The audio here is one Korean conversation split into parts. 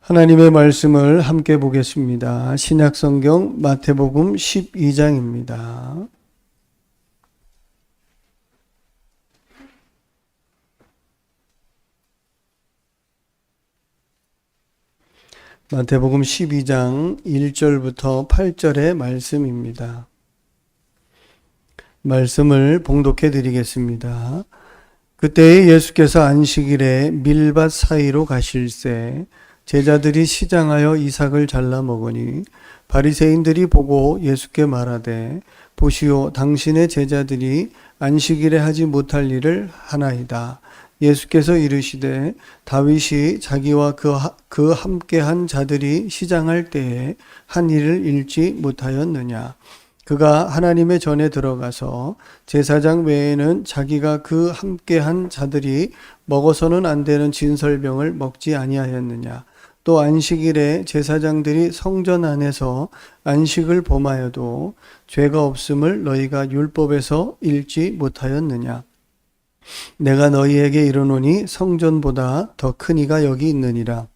하나님의 말씀을 함께 보겠습니다. 신약성경 마태복음 12장입니다. 마태복음 12장 1절부터 8절의 말씀입니다. 말씀을 봉독해 드리겠습니다. 그때에 예수께서 안식일에 밀밭 사이로 가실새 제자들이 시장하여 이삭을 잘라 먹으니 바리새인들이 보고 예수께 말하되 보시오 당신의 제자들이 안식일에 하지 못할 일을 하나이다. 예수께서 이르시되 다윗이 자기와 그 함께한 자들이 시장할 때에 한 일을 잃지 못하였느냐. 그가 하나님의 전에 들어가서 제사장 외에는 자기가 그 함께한 자들이 먹어서는 안 되는 진설병을 먹지 아니하였느냐. 또 안식일에 제사장들이 성전 안에서 안식을 범하여도 죄가 없음을 너희가 율법에서 읽지 못하였느냐. 내가 너희에게 이르노니 성전보다 더 큰 이가 여기 있느니라.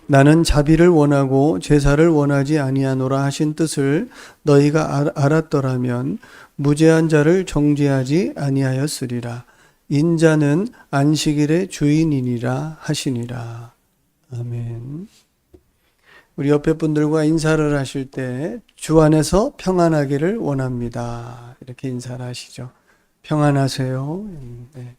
나는 자비를 원하고 제사를 원하지 아니하노라 하신 뜻을 너희가 알았더라면 무죄한 자를 정죄하지 아니하였으리라. 인자는 안식일의 주인이니라 하시니라. 아멘. 우리 옆에 분들과 인사를 하실 때 주 안에서 평안하기를 원합니다. 이렇게 인사를 하시죠. 평안하세요. 네.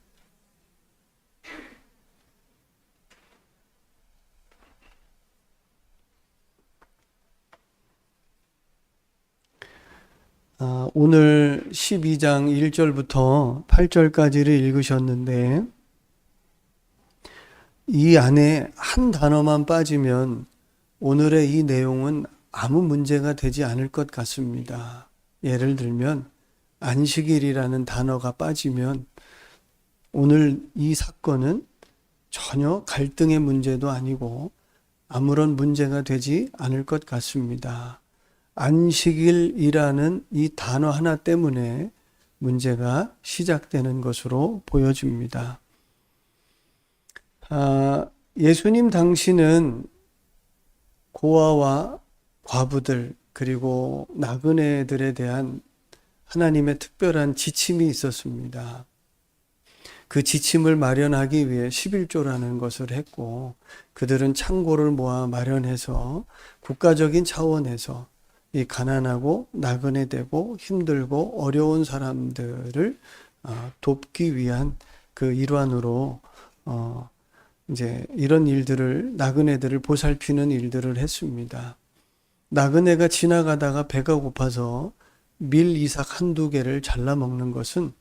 오늘 12장 1절부터 8절까지를 읽으셨는데 이 안에 한 단어만 빠지면 오늘의 이 내용은 아무 문제가 되지 않을 것 같습니다. 예를 들면 안식일이라는 단어가 빠지면 오늘 이 사건은 전혀 갈등의 문제도 아니고 아무런 문제가 되지 않을 것 같습니다. 안식일이라는 이 단어 하나 때문에 문제가 시작되는 것으로 보여집니다. 예수님 당시는 고아와 과부들 그리고 나그네들에 대한 하나님의 특별한 지침이 있었습니다. 그 지침을 마련하기 위해 11조라는 것을 했고 그들은 창고를 모아 마련해서 국가적인 차원에서 이 가난하고 나그네되고 힘들고 어려운 사람들을 돕기 위한 그 일환으로 이제 이런 일들을 나그네들을 보살피는 일들을 했습니다. 나그네가 지나가다가 배가 고파서 밀 이삭 한두 개를 잘라 먹는 것은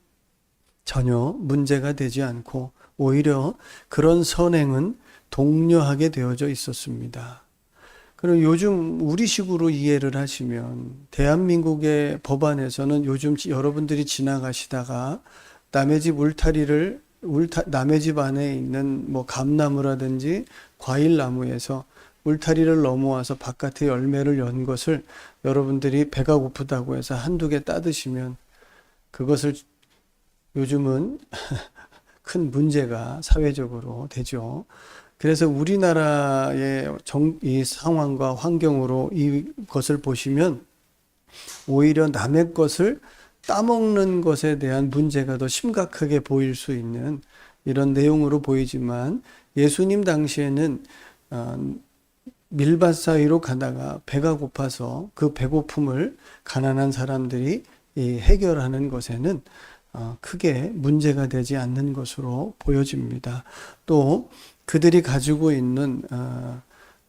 전혀 문제가 되지 않고 오히려 그런 선행은 독려하게 되어져 있었습니다. 그리고 요즘 우리식으로 이해를 하시면 대한민국의 법안에서는 요즘 여러분들이 지나가시다가 남의 집 남의 집 안에 있는 뭐 감나무라든지 과일나무에서 울타리를 넘어와서 바깥에 열매를 연 것을 여러분들이 배가 고프다고 해서 한두 개 따드시면 그것을 요즘은 큰 문제가 사회적으로 되죠. 그래서 우리나라의 이 상황과 환경으로 이것을 보시면 오히려 남의 것을 따먹는 것에 대한 문제가 더 심각하게 보일 수 있는 이런 내용으로 보이지만 예수님 당시에는 밀밭 사이로 가다가 배가 고파서 그 배고픔을 가난한 사람들이 해결하는 것에는 크게 문제가 되지 않는 것으로 보여집니다. 또 그들이 가지고 있는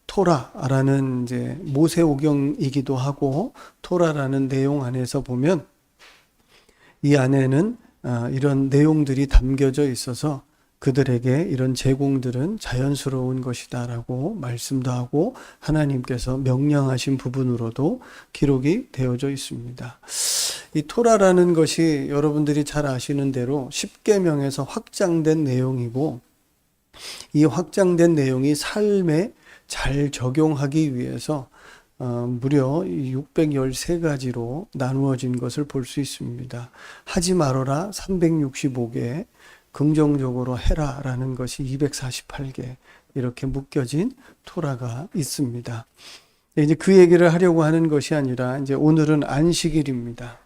토라라는 이제 모세오경이기도 하고 토라라는 내용 안에서 보면 이 안에는 이런 내용들이 담겨져 있어서 그들에게 이런 제공들은 자연스러운 것이다라고 말씀도 하고 하나님께서 명령하신 부분으로도 기록이 되어져 있습니다. 이 토라라는 것이 여러분들이 잘 아시는 대로 십계명에서 확장된 내용이고 이 확장된 내용이 삶에 잘 적용하기 위해서 무려 613가지로 나누어진 것을 볼 수 있습니다. 하지 말아라 365개, 긍정적으로 해라라는 것이 248개 이렇게 묶여진 토라가 있습니다. 이제 그 얘기를 하려고 하는 것이 아니라 이제 오늘은 안식일입니다.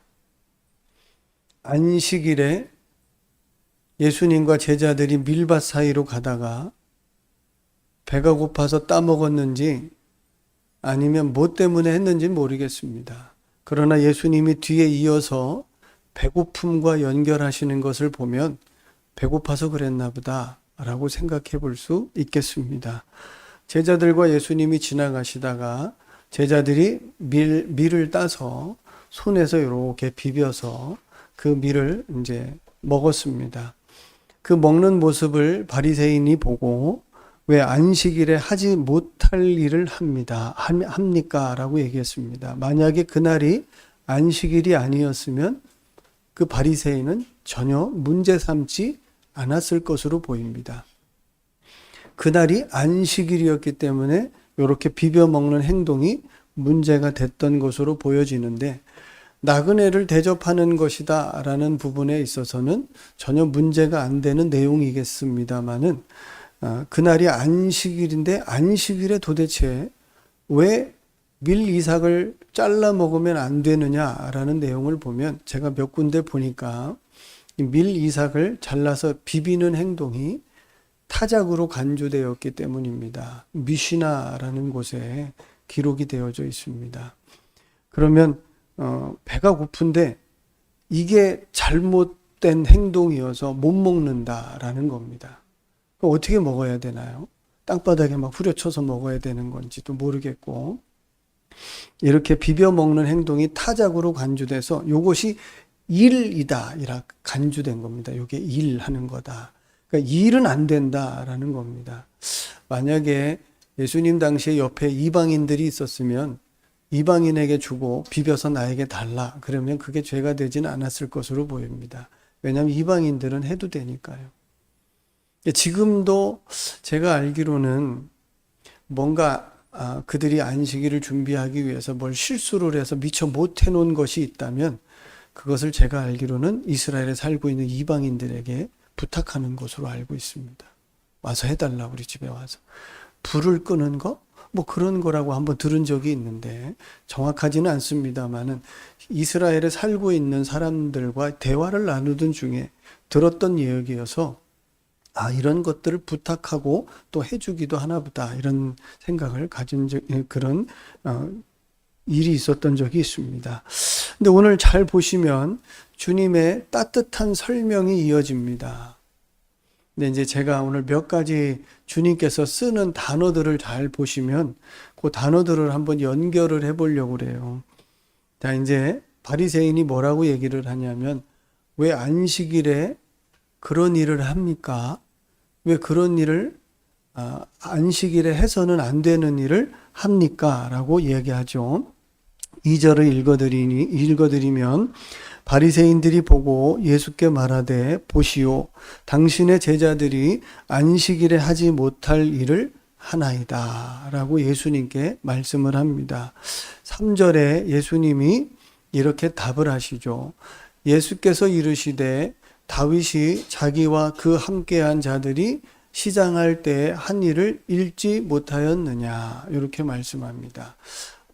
안식일에 예수님과 제자들이 밀밭 사이로 가다가 배가 고파서 따먹었는지 아니면 뭐 때문에 했는지 모르겠습니다. 그러나 예수님이 뒤에 이어서 배고픔과 연결하시는 것을 보면 배고파서 그랬나 보다 라고 생각해 볼 수 있겠습니다. 제자들과 예수님이 지나가시다가 제자들이 밀을 따서 손에서 이렇게 비벼서 그 밀을 이제 먹었습니다. 그 먹는 모습을 바리새인이 보고 왜 안식일에 하지 못할 일을 합니까? 라고 얘기했습니다. 만약에 그날이 안식일이 아니었으면 그 바리새인은 전혀 문제 삼지 않았을 것으로 보입니다. 그날이 안식일이었기 때문에 이렇게 비벼 먹는 행동이 문제가 됐던 것으로 보여지는데 나그네를 대접하는 것이다 라는 부분에 있어서는 전혀 문제가 안 되는 내용이겠습니다만은 그날이 안식일인데 안식일에 도대체 왜 밀 이삭을 잘라 먹으면 안 되느냐라는 내용을 보면 제가 몇 군데 보니까 밀 이삭을 잘라서 비비는 행동이 타작으로 간주되었기 때문입니다. 미시나라는 곳에 기록이 되어져 있습니다. 그러면 배가 고픈데 이게 잘못된 행동이어서 못 먹는다라는 겁니다. 그럼 어떻게 먹어야 되나요? 땅바닥에 막 후려쳐서 먹어야 되는 건지도 모르겠고 이렇게 비벼 먹는 행동이 타작으로 간주돼서 이것이 일이다 이렇게 간주된 겁니다. 이게 일하는 거다. 그러니까 일은 안 된다라는 겁니다. 만약에 예수님 당시에 옆에 이방인들이 있었으면 이방인에게 주고 비벼서 나에게 달라 그러면 그게 죄가 되지는 않았을 것으로 보입니다. 왜냐하면 이방인들은 해도 되니까요. 지금도 제가 알기로는 뭔가 그들이 안식일을 준비하기 위해서 뭘 실수를 해서 미처 못 해놓은 것이 있다면 그것을 제가 알기로는 이스라엘에 살고 있는 이방인들에게 부탁하는 것으로 알고 있습니다. 와서 해달라 우리 집에 와서. 불을 끄는 거? 뭐 그런 거라고 한번 들은 적이 있는데 정확하지는 않습니다만은 이스라엘에 살고 있는 사람들과 대화를 나누던 중에 들었던 이야기여서 이런 것들을 부탁하고 또 해주기도 하나 보다 이런 생각을 가진 그런 일이 있었던 적이 있습니다. 근데 오늘 잘 보시면 주님의 따뜻한 설명이 이어집니다. 근데 이제 제가 오늘 몇 가지 주님께서 쓰는 단어들을 잘 보시면 그 단어들을 한번 연결을 해보려고 그래요. 자, 이제 바리새인이 뭐라고 얘기를 하냐면 왜 안식일에 그런 일을 합니까? 왜 그런 일을 안식일에 해서는 안 되는 일을 합니까? 라고 얘기하죠. 2절을 읽어드리면 바리새인들이 보고 예수께 말하되 보시오 당신의 제자들이 안식일에 하지 못할 일을 하나이다 라고 예수님께 말씀을 합니다. 3절에 예수님이 이렇게 답을 하시죠. 예수께서 이르시되 다윗이 자기와 그 함께한 자들이 시장할 때 한 일을 읽지 못하였느냐 이렇게 말씀합니다.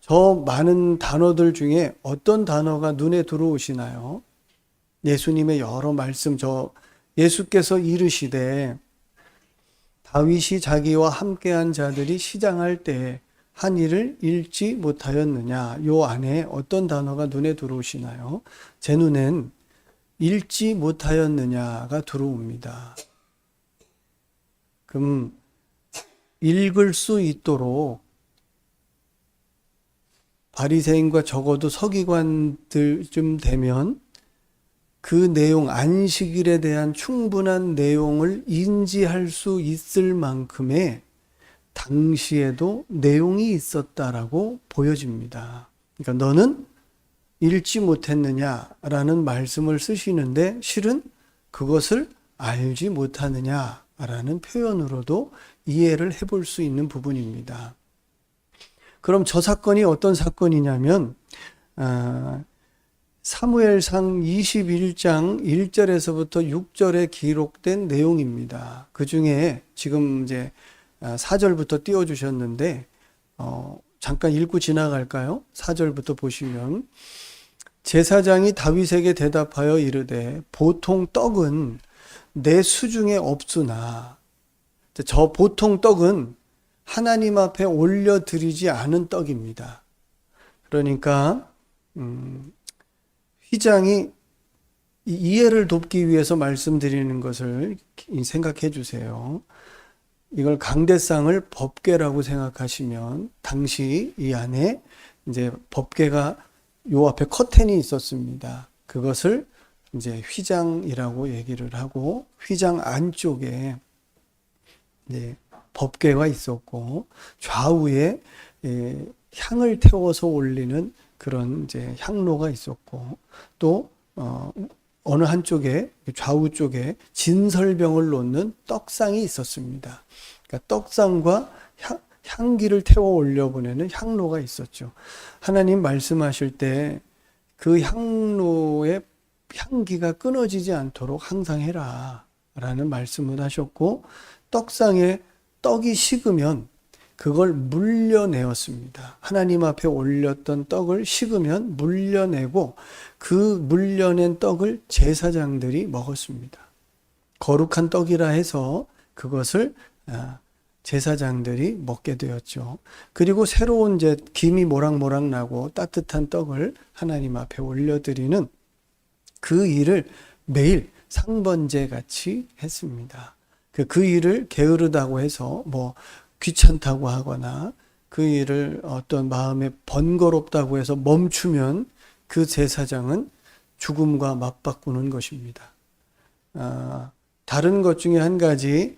저 많은 단어들 중에 어떤 단어가 눈에 들어오시나요? 예수님의 여러 말씀 예수께서 이르시되 다윗이 자기와 함께한 자들이 시장할 때 한 일을 읽지 못하였느냐 요 안에 어떤 단어가 눈에 들어오시나요? 제 눈엔 읽지 못하였느냐가 들어옵니다. 그럼 읽을 수 있도록 바리새인과 적어도 서기관들쯤 되면 그 내용 안식일에 대한 충분한 내용을 인지할 수 있을 만큼의 당시에도 내용이 있었다라고 보여집니다. 그러니까 너는 읽지 못했느냐라는 말씀을 쓰시는데 실은 그것을 알지 못하느냐라는 표현으로도 이해를 해볼 수 있는 부분입니다. 그럼 저 사건이 어떤 사건이냐면 사무엘상 21장 1절에서부터 6절에 기록된 내용입니다. 그 중에 지금 이제 4절부터 띄워주셨는데 잠깐 읽고 지나갈까요? 4절부터 보시면 제사장이 다윗에게 대답하여 이르되 보통 떡은 내 수중에 없으나, 저 보통 떡은 하나님 앞에 올려드리지 않은 떡입니다. 그러니까 휘장이 이해를 돕기 위해서 말씀드리는 것을 생각해 주세요. 이걸 강대상을 법궤라고 생각하시면 당시 이 안에 이제 법궤가 요 앞에 커튼이 있었습니다. 그것을 이제 휘장이라고 얘기를 하고, 휘장 안쪽에 이제 법궤가 있었고 좌우에 향을 태워서 올리는 그런 이제 향로가 있었고, 또 어느 한쪽에 좌우 쪽에 진설병을 놓는 떡상이 있었습니다. 그러니까 떡상과 향기를 태워 올려보내는 향로가 있었죠. 하나님 말씀하실 때 그 향로의 향기가 끊어지지 않도록 항상 해라 라는 말씀을 하셨고, 떡상에 떡이 식으면 그걸 물려내었습니다. 하나님 앞에 올렸던 떡을 식으면 물려내고 그 물려낸 떡을 제사장들이 먹었습니다. 거룩한 떡이라 해서 그것을 제사장들이 먹게 되었죠. 그리고 새로운 이제 김이 모락모락 나고 따뜻한 떡을 하나님 앞에 올려드리는 그 일을 매일 상번제 같이 했습니다. 그 일을 게으르다고 해서 뭐 귀찮다고 하거나 그 일을 어떤 마음에 번거롭다고 해서 멈추면 그 제사장은 죽음과 맞바꾸는 것입니다. 다른 것 중에 한 가지,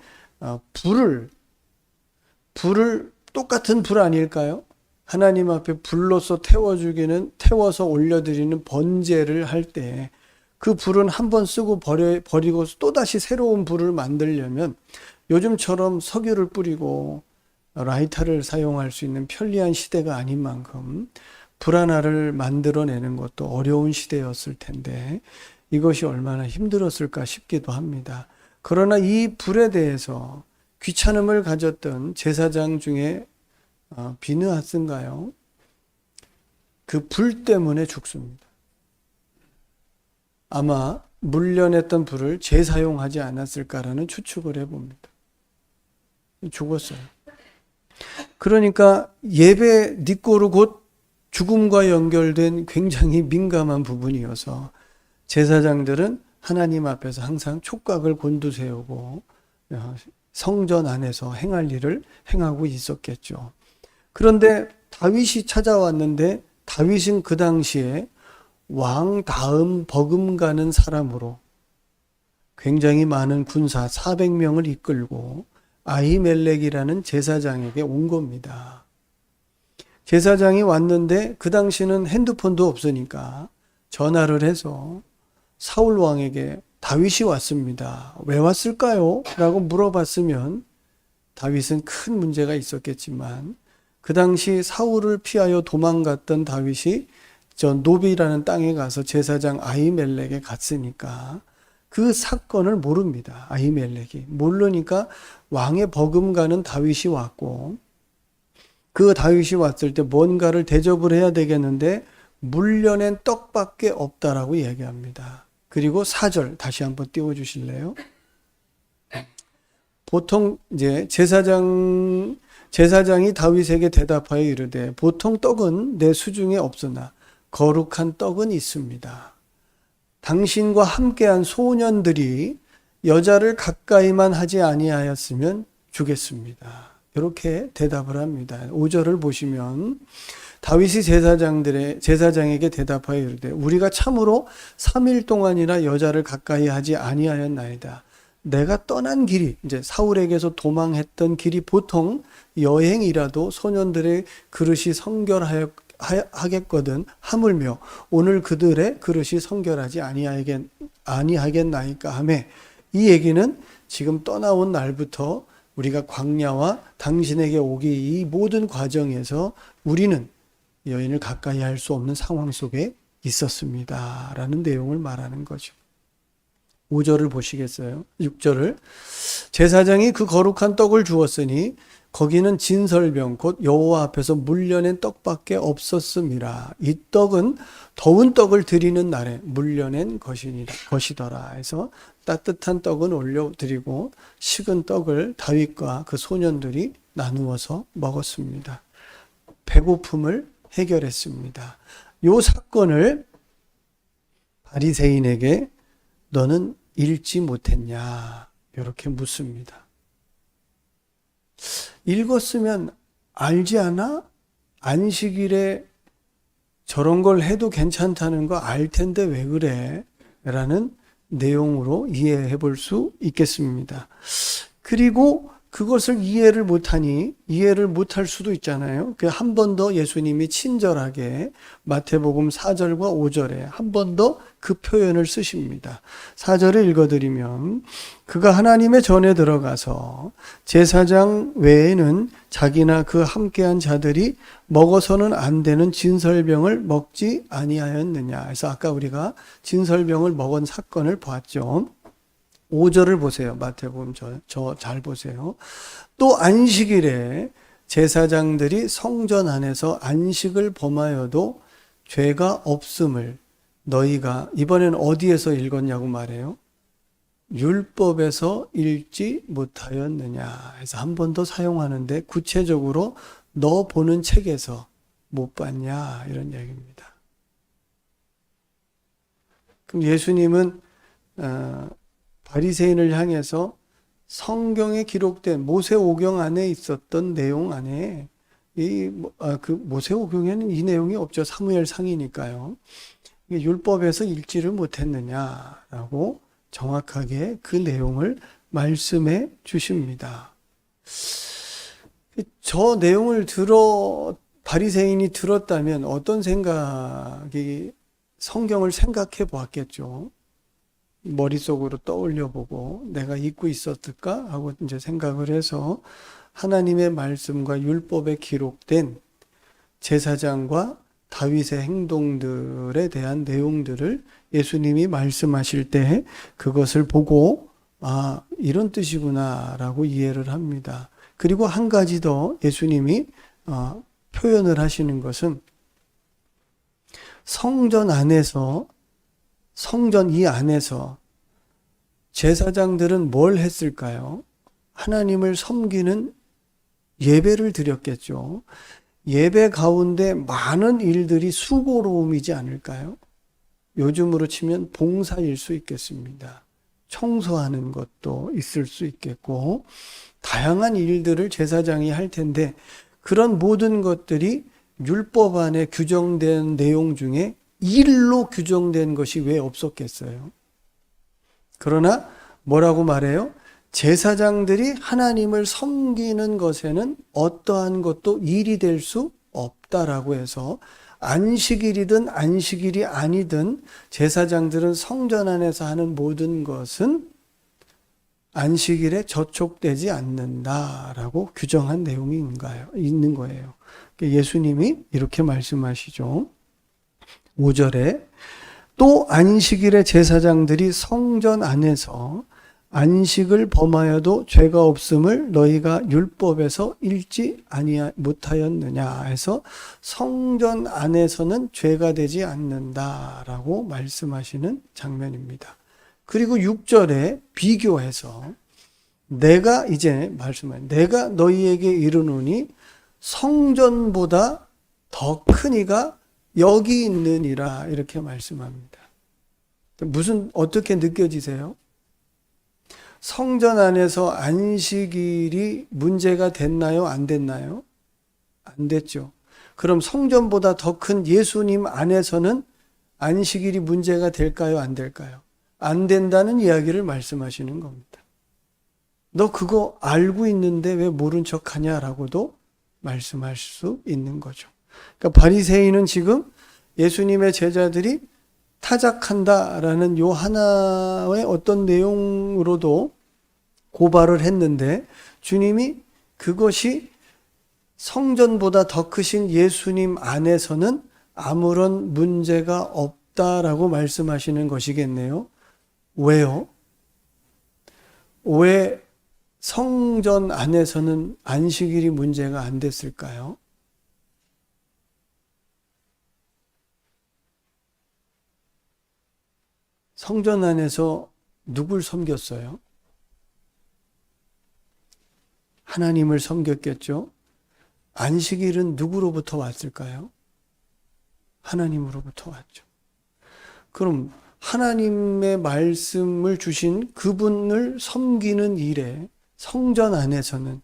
불을 똑같은 불 아닐까요? 하나님 앞에 불로서 태워서 올려드리는 번제를 할 때 그 불은 한번 쓰고 버리고 또다시 새로운 불을 만들려면 요즘처럼 석유를 뿌리고 라이터를 사용할 수 있는 편리한 시대가 아닌 만큼 불 하나를 만들어내는 것도 어려운 시대였을 텐데 이것이 얼마나 힘들었을까 싶기도 합니다. 그러나 이 불에 대해서 귀찮음을 가졌던 제사장 중에 비느하스인가요? 그 불 때문에 죽습니다. 아마 물려냈던 불을 재사용하지 않았을까라는 추측을 해봅니다. 죽었어요. 그러니까 예배 니꼬르 곧 죽음과 연결된 굉장히 민감한 부분이어서 제사장들은 하나님 앞에서 항상 촉각을 곤두세우고 성전 안에서 행할 일을 행하고 있었겠죠. 그런데 다윗이 찾아왔는데 다윗은 그 당시에 왕 다음 버금가는 사람으로 굉장히 많은 군사 400명을 이끌고 아히멜렉이라는 제사장에게 온 겁니다. 제사장이 왔는데 그 당시는 핸드폰도 없으니까 전화를 해서 사울 왕에게 다윗이 왔습니다. 왜 왔을까요? 라고 물어봤으면 다윗은 큰 문제가 있었겠지만 그 당시 사울을 피하여 도망갔던 다윗이 저 노비라는 땅에 가서 제사장 아히멜렉에 갔으니까 그 사건을 모릅니다. 아히멜렉이 모르니까 왕의 버금가는 다윗이 왔고 그 다윗이 왔을 때 뭔가를 대접을 해야 되겠는데 물려낸 떡밖에 없다라고 얘기합니다. 그리고 4절 다시 한번 띄워주실래요? 보통 이제 제사장이 다윗에게 대답하여 이르되 보통 떡은 내 수중에 없으나 거룩한 떡은 있습니다. 당신과 함께한 소년들이 여자를 가까이만 하지 아니하였으면 주겠습니다. 이렇게 대답을 합니다. 5절을 보시면 다윗이 제사장에게 대답하여 이르되 우리가 참으로 3일 동안이나 여자를 가까이 하지 아니하였나이다. 내가 떠난 길이, 이제 사울에게서 도망했던 길이 보통 여행이라도 소년들의 그릇이 성결하겠거든 하물며 오늘 그들의 그릇이 성결하지 아니하겠나이까 하매, 이 얘기는 지금 떠나온 날부터 우리가 광야와 당신에게 오기 이 모든 과정에서 우리는 여인을 가까이 할 수 없는 상황 속에 있었습니다. 라는 내용을 말하는 거죠. 5절을 보시겠어요? 6절을. 제사장이 그 거룩한 떡을 주었으니 거기는 진설병 곧 여호와 앞에서 물려낸 떡밖에 없었음이라. 이 떡은 더운 떡을 드리는 날에 물려낸 것이더라 해서 따뜻한 떡은 올려드리고 식은 떡을 다윗과 그 소년들이 나누어서 먹었습니다. 배고픔을 해결했습니다. 이 사건을 바리새인에게 너는 읽지 못했냐? 이렇게 묻습니다. 읽었으면 알지 않아? 안식일에 저런 걸 해도 괜찮다는 거 알 텐데 왜 그래? 라는 내용으로 이해해 볼 수 있겠습니다. 그리고 그것을 이해를 못하니 이해를 못할 수도 있잖아요. 한 번 더 예수님이 친절하게 마태복음 4절과 5절에 한 번 더 그 표현을 쓰십니다. 4절을 읽어드리면 그가 하나님의 전에 들어가서 제사장 외에는 자기나 그 함께한 자들이 먹어서는 안 되는 진설병을 먹지 아니하였느냐. 그래서 아까 우리가 진설병을 먹은 사건을 보았죠. 5절을 보세요. 마태복음 저 잘 보세요. 또 안식일에 제사장들이 성전 안에서 안식을 범하여도 죄가 없음을 너희가 이번엔 어디에서 읽었냐고 말해요. 율법에서 읽지 못하였느냐. 그래서 한 번 더 사용하는데 구체적으로 너 보는 책에서 못 봤냐 이런 얘기입니다. 그럼 예수님은 바리새인을 향해서 성경에 기록된 모세오경 안에 있었던 내용 안에 그 모세오경에는 이 내용이 없죠. 사무엘 상이니까요. 율법에서 읽지를 못했느냐라고 정확하게 그 내용을 말씀해 주십니다. 저 내용을 바리새인이 들었다면 어떤 생각이 성경을 생각해 보았겠죠. 머릿속으로 떠올려 보고 내가 잊고 있었을까 하고 이제 생각을 해서 하나님의 말씀과 율법에 기록된 제사장과 다윗의 행동들에 대한 내용들을 예수님이 말씀하실 때 그것을 보고 이런 뜻이구나라고 이해를 합니다. 그리고 한 가지 더 예수님이 표현을 하시는 것은 성전 이 안에서 제사장들은 뭘 했을까요? 하나님을 섬기는 예배를 드렸겠죠. 예배 가운데 많은 일들이 수고로움이지 않을까요? 요즘으로 치면 봉사일 수 있겠습니다. 청소하는 것도 있을 수 있겠고 다양한 일들을 제사장이 할 텐데 그런 모든 것들이 율법 안에 규정된 내용 중에 일로 규정된 것이 왜 없었겠어요? 그러나 뭐라고 말해요? 제사장들이 하나님을 섬기는 것에는 어떠한 것도 일이 될 수 없다라고 해서 안식일이든 안식일이 아니든 제사장들은 성전 안에서 하는 모든 것은 안식일에 저촉되지 않는다라고 규정한 내용이 있는 거예요. 예수님이 이렇게 말씀하시죠. 5절에 또 안식일에 제사장들이 성전 안에서 안식을 범하여도 죄가 없음을 너희가 율법에서 읽지 못하였느냐 해서 성전 안에서는 죄가 되지 않는다라고 말씀하시는 장면입니다. 그리고 6절에 비교해서 내가 너희에게 이르노니 성전보다 더 큰 이가 여기 있느니라 이렇게 말씀합니다. 어떻게 느껴지세요? 성전 안에서 안식일이 문제가 됐나요? 안 됐나요? 안 됐죠. 그럼 성전보다 더 큰 예수님 안에서는 안식일이 문제가 될까요? 안 될까요? 안 된다는 이야기를 말씀하시는 겁니다. 너 그거 알고 있는데 왜 모른 척하냐라고도 말씀할 수 있는 거죠. 그러니까 바리새인은 지금 예수님의 제자들이 타작한다라는 요 하나의 어떤 내용으로도 고발을 했는데 주님이 그것이 성전보다 더 크신 예수님 안에서는 아무런 문제가 없다라고 말씀하시는 것이겠네요. 왜요? 왜 성전 안에서는 안식일이 문제가 안 됐을까요? 성전 안에서 누굴 섬겼어요? 하나님을 섬겼겠죠? 안식일은 누구로부터 왔을까요? 하나님으로부터 왔죠. 그럼 하나님의 말씀을 주신 그분을 섬기는 일에 성전 안에서는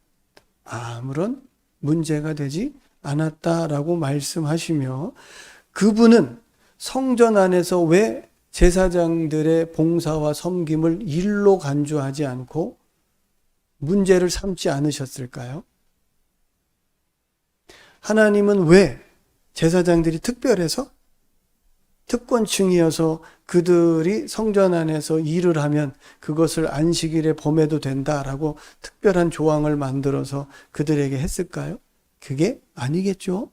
아무런 문제가 되지 않았다라고 말씀하시며, 그분은 성전 안에서 왜 제사장들의 봉사와 섬김을 일로 간주하지 않고 문제를 삼지 않으셨을까요? 하나님은 왜 제사장들이 특별해서, 특권층이어서 그들이 성전 안에서 일을 하면 그것을 안식일에 범해도 된다라고 특별한 조항을 만들어서 그들에게 했을까요? 그게 아니겠죠.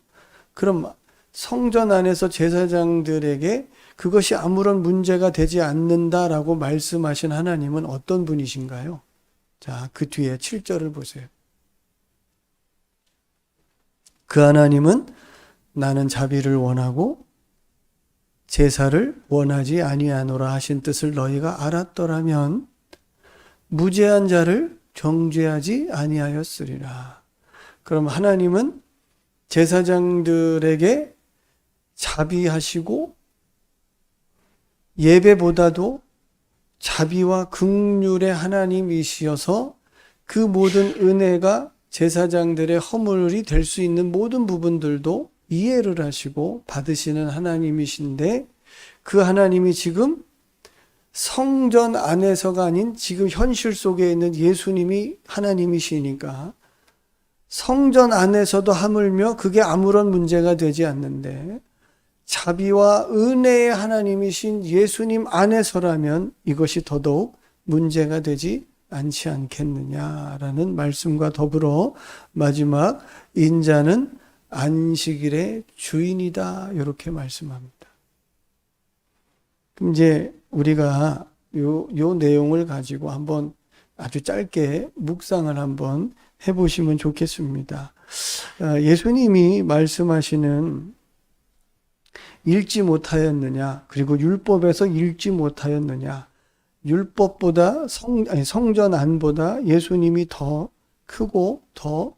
그럼 성전 안에서 제사장들에게 그것이 아무런 문제가 되지 않는다라고 말씀하신 하나님은 어떤 분이신가요? 자, 그 뒤에 7절을 보세요. 그 하나님은 나는 자비를 원하고 제사를 원하지 아니하노라 하신 뜻을 너희가 알았더라면 무죄한 자를 정죄하지 아니하였으리라. 그럼 하나님은 제사장들에게 자비하시고 예배보다도 자비와 긍휼의 하나님이시어서 그 모든 은혜가 제사장들의 허물이 될 수 있는 모든 부분들도 이해를 하시고 받으시는 하나님이신데, 그 하나님이 지금 성전 안에서가 아닌 지금 현실 속에 있는 예수님이 하나님이시니까 성전 안에서도 하물며 그게 아무런 문제가 되지 않는데, 자비와 은혜의 하나님이신 예수님 안에서라면 이것이 더더욱 문제가 되지 않지 않겠느냐라는 말씀과 더불어 마지막 인자는 안식일의 주인이다, 이렇게 말씀합니다. 그럼 이제 우리가 요 내용을 가지고 한번 아주 짧게 묵상을 한번 해보시면 좋겠습니다. 예수님이 말씀하시는 읽지 못하였느냐, 그리고 율법에서 읽지 못하였느냐, 율법보다 성전 안보다 예수님이 더 크고 더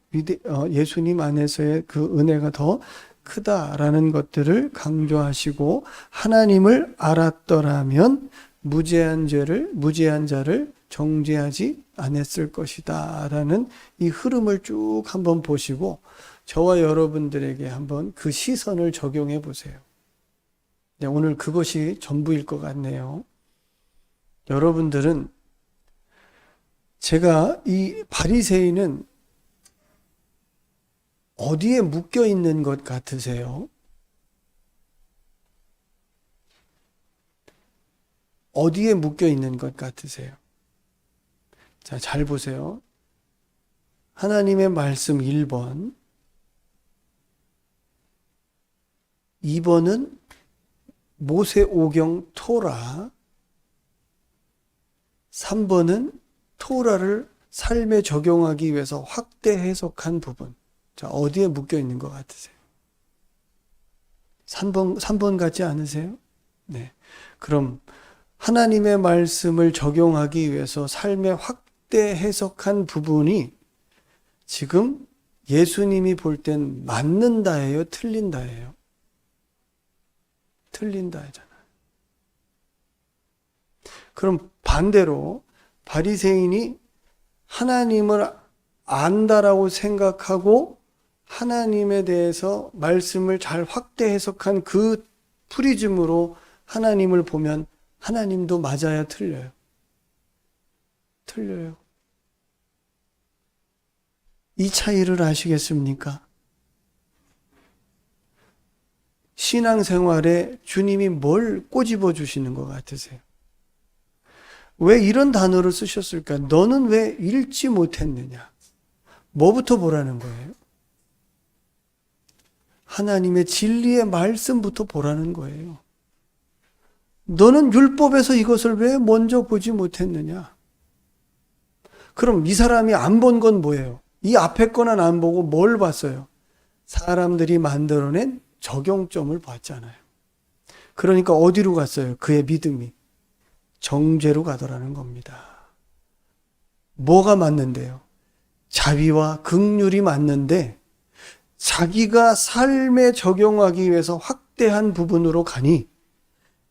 예수님 안에서의 그 은혜가 더 크다라는 것들을 강조하시고, 하나님을 알았더라면 무죄한 자를 정죄하지 않았을 것이다 라는 이 흐름을 쭉 한번 보시고 저와 여러분들에게 한번 그 시선을 적용해 보세요. 오늘 그것이 전부일 것 같네요. 여러분들은, 제가 이 바리새인은 어디에 묶여 있는 것 같으세요? 어디에 묶여 있는 것 같으세요? 자, 잘 보세요. 하나님의 말씀 1번, 2번은 모세오경 토라, 3번은 토라를 삶에 적용하기 위해서 확대 해석한 부분. 자, 어디에 묶여 있는 것 같으세요? 3번 같지 않으세요? 네. 그럼 하나님의 말씀을 적용하기 위해서 삶에 확대 해석한 부분이 지금 예수님이 볼 땐 맞는다예요, 틀린다예요? 틀린다잖아요. 그럼 반대로 바리새인이 하나님을 안다라고 생각하고 하나님에 대해서 말씀을 잘 확대 해석한 그 프리즘으로 하나님을 보면 하나님도 맞아야 틀려요? 틀려요. 이 차이를 아시겠습니까? 신앙생활에 주님이 뭘 꼬집어 주시는 것 같으세요? 왜 이런 단어를 쓰셨을까? 너는 왜 읽지 못했느냐? 뭐부터 보라는 거예요? 하나님의 진리의 말씀부터 보라는 거예요. 너는 율법에서 이것을 왜 먼저 보지 못했느냐? 그럼 이 사람이 안 본 건 뭐예요? 이 앞에 거는 안 보고 뭘 봤어요? 사람들이 만들어낸 적용점을 봤잖아요. 그러니까 어디로 갔어요? 그의 믿음이 정죄로 가더라는 겁니다. 뭐가 맞는데요? 자비와 긍휼이 맞는데 자기가 삶에 적용하기 위해서 확대한 부분으로 가니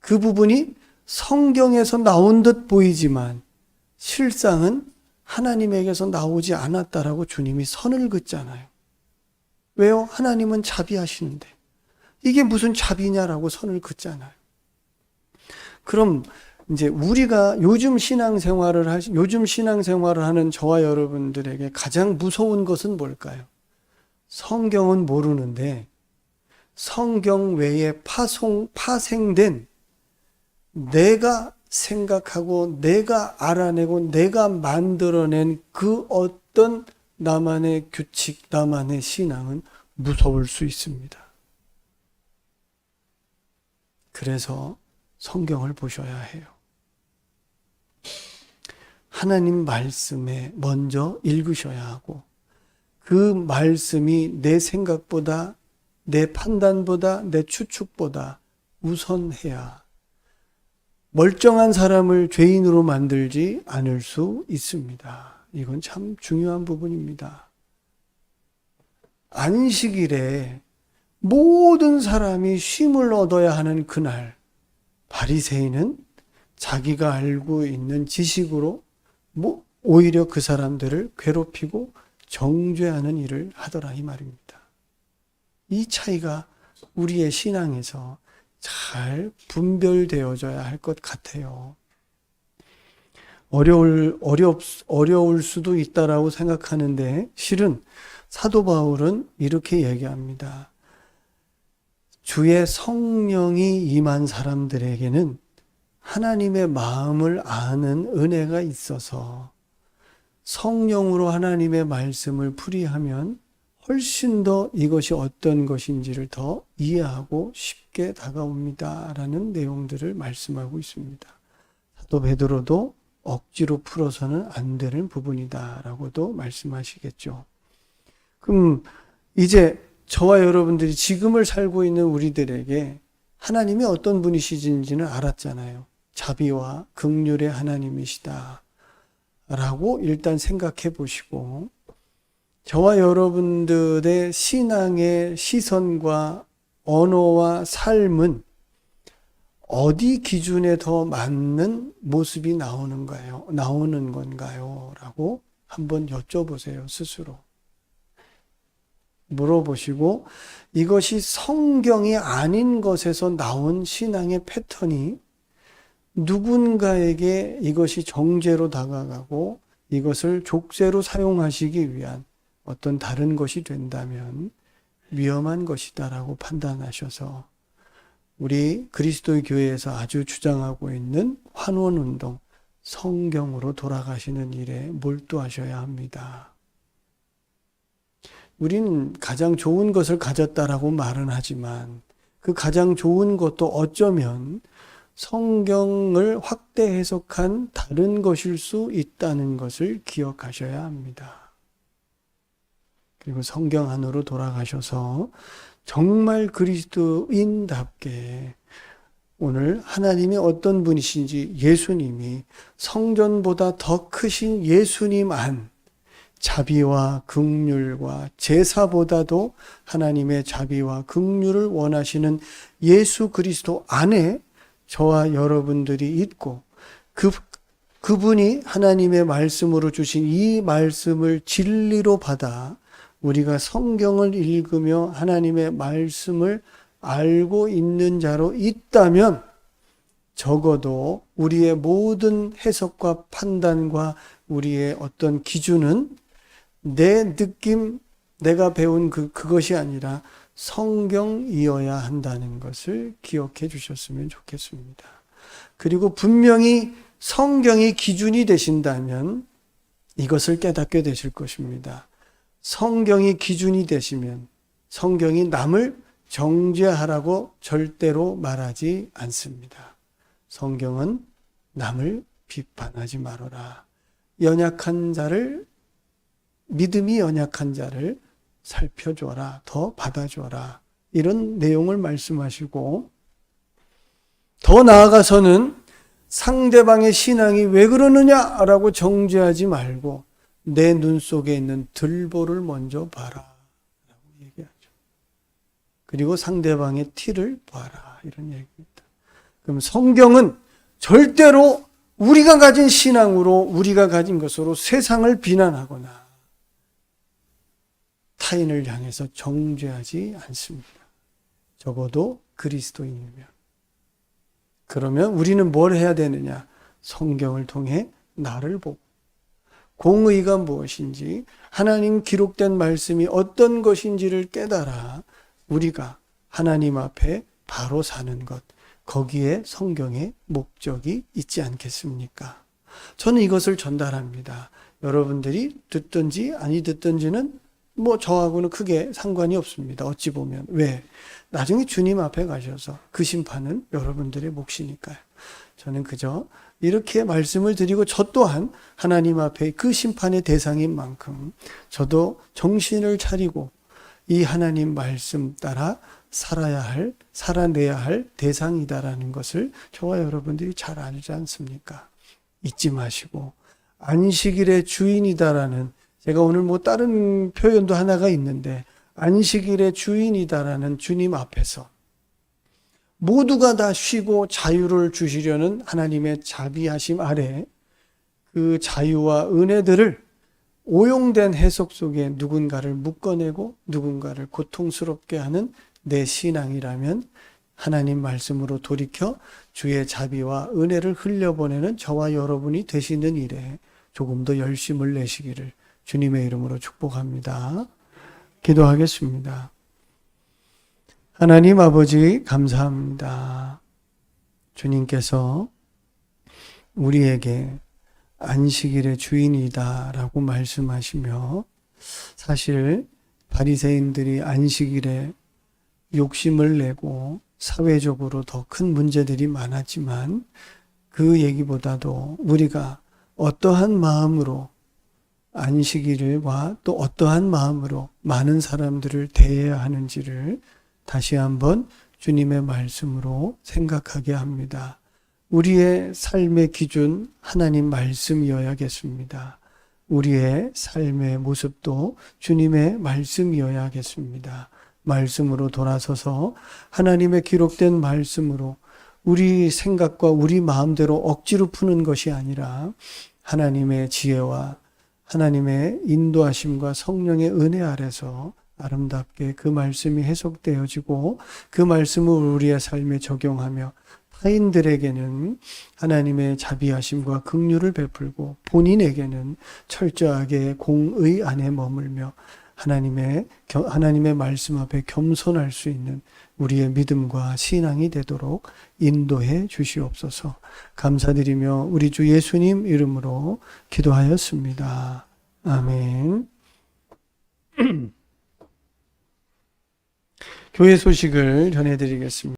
그 부분이 성경에서 나온 듯 보이지만 실상은 하나님에게서 나오지 않았다라고 주님이 선을 긋잖아요. 왜요? 하나님은 자비하시는데 이게 무슨 자비냐라고 선을 긋잖아요. 그럼 이제 우리가 요즘 신앙생활을 하는 저와 여러분들에게 가장 무서운 것은 뭘까요? 성경은 모르는데 성경 외에 파생된 내가 생각하고 내가 알아내고 내가 만들어낸 그 어떤 나만의 규칙, 나만의 신앙은 무서울 수 있습니다. 그래서 성경을 보셔야 해요. 하나님 말씀에 먼저 읽으셔야 하고 그 말씀이 내 생각보다 내 판단보다 내 추측보다 우선해야 멀쩡한 사람을 죄인으로 만들지 않을 수 있습니다. 이건 참 중요한 부분입니다. 안식일에 모든 사람이 쉼을 얻어야 하는 그날 바리새인은 자기가 알고 있는 지식으로 오히려 그 사람들을 괴롭히고 정죄하는 일을 하더라 이 말입니다. 이 차이가 우리의 신앙에서 잘 분별되어져야 할 것 같아요. 어려울 수도 있다라고 생각하는데 실은 사도 바울은 이렇게 얘기합니다. 주의 성령이 임한 사람들에게는 하나님의 마음을 아는 은혜가 있어서 성령으로 하나님의 말씀을 풀이하면 훨씬 더 이것이 어떤 것인지를 더 이해하고 쉽게 다가옵니다. 라는 내용들을 말씀하고 있습니다. 사도 베드로도 억지로 풀어서는 안 되는 부분이다 라고도 말씀하시겠죠. 그럼 이제 저와 여러분들이 지금을 살고 있는 우리들에게 하나님이 어떤 분이시는지는 알았잖아요. 자비와 긍휼의 하나님이시다 라고 일단 생각해 보시고 저와 여러분들의 신앙의 시선과 언어와 삶은 어디 기준에 더 맞는 모습이 나오는 건가요? 라고 한번 여쭤보세요, 스스로. 물어보시고 이것이 성경이 아닌 것에서 나온 신앙의 패턴이 누군가에게 이것이 정죄로 다가가고 이것을 족쇄로 사용하시기 위한 어떤 다른 것이 된다면 위험한 것이다라고 판단하셔서 우리 그리스도의 교회에서 아주 주장하고 있는 환원운동, 성경으로 돌아가시는 일에 몰두하셔야 합니다. 우리는 가장 좋은 것을 가졌다라고 말은 하지만 그 가장 좋은 것도 어쩌면 성경을 확대 해석한 다른 것일 수 있다는 것을 기억하셔야 합니다. 그리고 성경 안으로 돌아가셔서 정말 그리스도인답게 오늘 하나님이 어떤 분이신지 예수님이 성전보다 더 크신 예수님 안 자비와 긍휼과 제사보다도 하나님의 자비와 긍휼을 원하시는 예수 그리스도 안에 저와 여러분들이 있고 그분이 하나님의 말씀으로 주신 이 말씀을 진리로 받아 우리가 성경을 읽으며 하나님의 말씀을 알고 있는 자로 있다면 적어도 우리의 모든 해석과 판단과 우리의 어떤 기준은 내 느낌, 내가 배운 그것이 아니라 성경이어야 한다는 것을 기억해 주셨으면 좋겠습니다. 그리고 분명히 성경이 기준이 되신다면 이것을 깨닫게 되실 것입니다. 성경이 기준이 되시면 성경이 남을 정죄하라고 절대로 말하지 않습니다. 성경은 남을 비판하지 말아라. 연약한 자를, 믿음이 연약한 자를 살펴줘라. 더 받아줘라. 이런 내용을 말씀하시고, 더 나아가서는 상대방의 신앙이 왜 그러느냐라고 정죄하지 말고 내 눈 속에 있는 들보를 먼저 봐라 라고 얘기하죠. 그리고 상대방의 티를 봐라, 이런 얘기입니다. 그럼 성경은 절대로 우리가 가진 신앙으로, 우리가 가진 것으로 세상을 비난하거나 타인을 향해서 정죄하지 않습니다. 적어도 그리스도인이면. 그러면 우리는 뭘 해야 되느냐? 성경을 통해 나를 보고 공의가 무엇인지, 하나님 기록된 말씀이 어떤 것인지를 깨달아 우리가 하나님 앞에 바로 사는 것, 거기에 성경의 목적이 있지 않겠습니까? 저는 이것을 전달합니다. 여러분들이 듣든지 아니 듣든지는 저하고는 크게 상관이 없습니다. 어찌 보면. 왜? 나중에 주님 앞에 가셔서 그 심판은 여러분들의 몫이니까요. 저는 그저 이렇게 말씀을 드리고 저 또한 하나님 앞에 그 심판의 대상인 만큼 저도 정신을 차리고 이 하나님 말씀 따라 살아내야 할 대상이다라는 것을 저와 여러분들이 잘 알지 않습니까? 잊지 마시고 안식일의 주인이다라는, 제가 오늘 다른 표현도 하나가 있는데, 안식일의 주인이다라는 주님 앞에서 모두가 다 쉬고 자유를 주시려는 하나님의 자비하심 아래 그 자유와 은혜들을 오용된 해석 속에 누군가를 묶어내고 누군가를 고통스럽게 하는 내 신앙이라면 하나님 말씀으로 돌이켜 주의 자비와 은혜를 흘려보내는 저와 여러분이 되시는 일에 조금 더 열심을 내시기를 주님의 이름으로 축복합니다. 기도하겠습니다. 하나님 아버지 감사합니다. 주님께서 우리에게 안식일의 주인이다라고 말씀하시며, 사실 바리새인들이 안식일에 욕심을 내고 사회적으로 더 큰 문제들이 많았지만 그 얘기보다도 우리가 어떠한 마음으로 안식일과 또 어떠한 마음으로 많은 사람들을 대해야 하는지를 다시 한번 주님의 말씀으로 생각하게 합니다. 우리의 삶의 기준 하나님 말씀이어야겠습니다. 우리의 삶의 모습도 주님의 말씀이어야겠습니다. 말씀으로 돌아서서 하나님의 기록된 말씀으로 우리 생각과 우리 마음대로 억지로 푸는 것이 아니라 하나님의 지혜와 하나님의 인도하심과 성령의 은혜 아래서 아름답게 그 말씀이 해석되어지고 그 말씀을 우리의 삶에 적용하며 타인들에게는 하나님의 자비하심과 긍휼을 베풀고 본인에게는 철저하게 공의 안에 머물며 하나님의 말씀 앞에 겸손할 수 있는 우리의 믿음과 신앙이 되도록 인도해 주시옵소서. 감사드리며 우리 주 예수님 이름으로 기도하였습니다. 아멘. 교회 소식을 전해드리겠습니다.